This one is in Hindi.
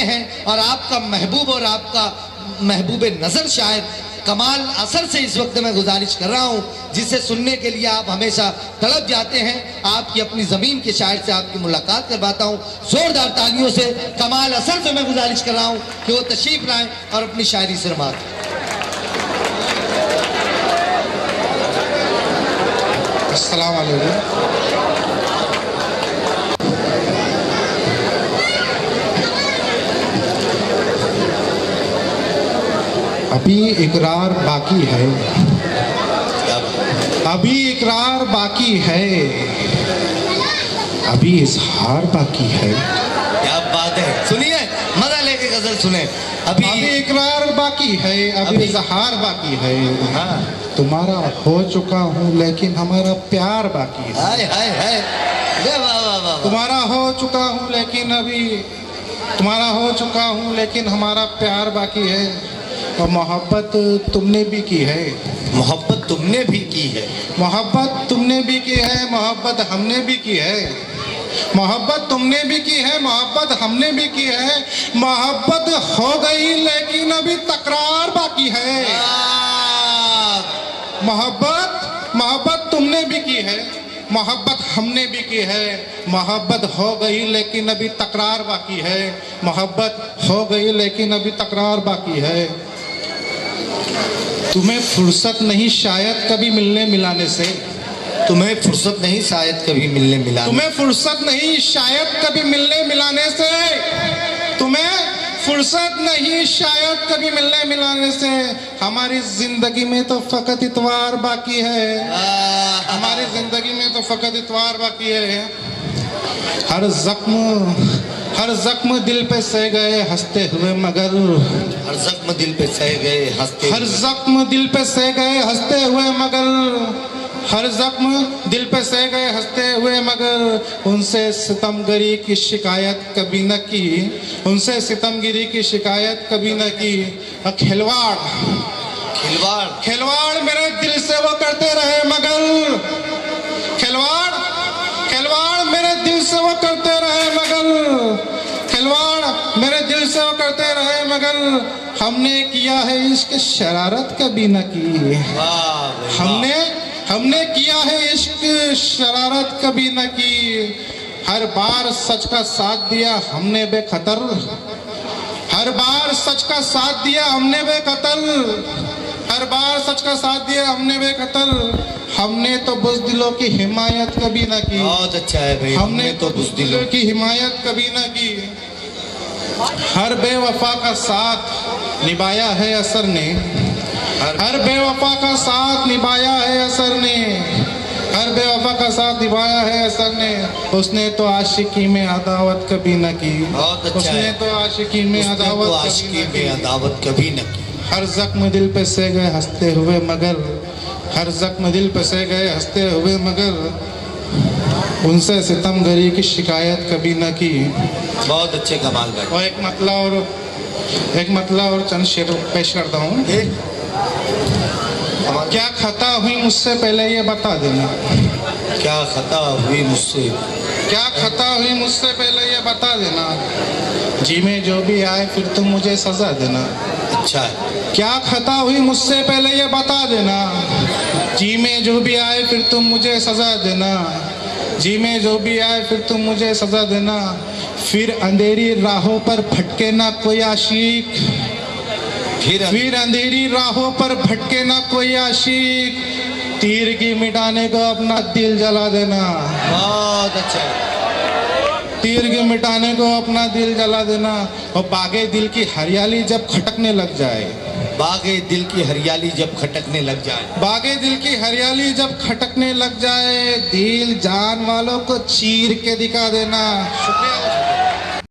हैं और आपका महबूब और आपका महबूब नज़र शायर कमाल असर से इस वक्त मैं गुजारिश कर रहा हूं, जिसे सुनने के लिए आप हमेशा तड़प जाते हैं। आपकी अपनी ज़मीन के शायर से आपकी मुलाकात करवाता हूं। जोरदार तालियों से कमाल असर से मैं गुजारिश कर रहा हूं कि वो तशरीफ लाएं और अपनी शायरी से रमात। अस्सलाम वालेकुम। अभी इकरार बाकी है, अभी इकरार बाकी है, अभी इजहार बाकी है। क्या बात है, सुनिए मजा लेके गजल सुने। अभी इकरार बाकी है, अभी इजहार बाकी है। हाँ। तुम्हारा हो चुका हूँ लेकिन हमारा प्यार बाकी है। हाय हाय हाय, वाह वाह वाह। तुम्हारा हो चुका हूँ लेकिन अभी, तुम्हारा हो चुका हूँ लेकिन हमारा प्यार बाकी है। और मोहब्बत तुमने भी की है, मोहब्बत तुमने भी की है, मोहब्बत तुमने भी की है, मोहब्बत हमने भी की है, मोहब्बत तुमने भी की है, मोहब्बत हमने भी की है। मोहब्बत हो गई लेकिन अभी तकरार बाकी है। मोहब्बत तुमने भी की है, मोहब्बत हमने भी की है। मोहब्बत हो गई लेकिन अभी तकरार बाकी है, मोहब्बत हो गई लेकिन अभी तकरार बाकी है। तुम्हें फुर्सत नहीं शायद कभी मिलने मिलाने से, तुम्हें फुर्सत नहीं शायद कभी मिलने मिलाने, तुम्हें फुर्सत नहीं शायद कभी मिलने मिलाने से, तुम्हें फुर्सत नहीं शायद कभी मिलने मिलाने से। हमारी जिंदगी में तो फकत इतवार बाकी है, हमारी जिंदगी में तो फकत इतवार बाकी है। हर जख्म दिल पे सह गए हंसते हुए मगर, हर जख्म दिल पे सह गए हंसते, हर जख्म दिल पे सह गए हंसते हुए मगर, हर जख्म दिल पे सह गए हंसते हुए मगर। उनसे सितमगरी की शिकायत कभी न की, उनसे सितमगिरी की शिकायत कभी न की। खिलवाड़ खिलवाड़ खिलवाड़ मेरे दिल से वो करते रहे मगर, खिलवाड़ खिलवाड़ मेरे दिल से वो करते रहे मगर, खिलवाड़ मेरे दिल से वो करते रहे मगर। हमने किया है इश्क शरारत कभी न की, हमने किया है इश्क शरारत कभी न की। हर बार सच का साथ दिया हमने बेखतर, हर बार सच का साथ दिया हमने बेखतर, हर बार सच का साथ दिया हमने बेखतर। हमने तो बुज़दिलों की हिमायत कभी न की। बहुत अच्छा है भाई, हमने तो बुज़दिलों की हिमायत कभी न की। हर बेवफा का साथ निभाया है असर ने, हर बेवफा का साथ निभाया है असर ने, हर बेवफा का साथ निभाया है असर ने। उसने तो आशिकी में अदावत कभी न की, उसने तो आशिकी में अदावत कभी न की। हर जख्म दिल पे सह गए हंसते हुए मगर, हर जख्म दिल पे सह गए हंसते हुए मगर। उनसे सितमगरी की शिकायत कभी न की। बहुत अच्छे कमाल भाई। और एक मतला और चंद शेर पेश करता हूँ। क्या खता हुई मुझसे पहले ये बता देना, क्या खता हुई मुझसे, क्या खता हुई मुझसे पहले ये बता देना। जी में जो भी आए फिर तुम मुझे सजा देना। अच्छा है। क्या खता हुई मुझसे पहले ये बता देना, जी में जो भी आए फिर तुम मुझे सजा देना, जी में जो भी आए फिर तुम मुझे सजा देना। फिर अंधेरी राहों पर भटके ना कोई आशिक, फिर अंधेरी राहों पर भटके ना कोई आशिक। तीर की मिटाने को अपना दिल जला देना। बहुत अच्छा, तीर की मिटाने को अपना दिल जला देना। और बागे दिल की हरियाली जब खटकने लग जाए, बागे दिल की हरियाली जब खटकने लग जाए, बागे दिल की हरियाली जब खटकने लग जाए। दिल जान वालों को चीर के दिखा देना। शुक्रिया।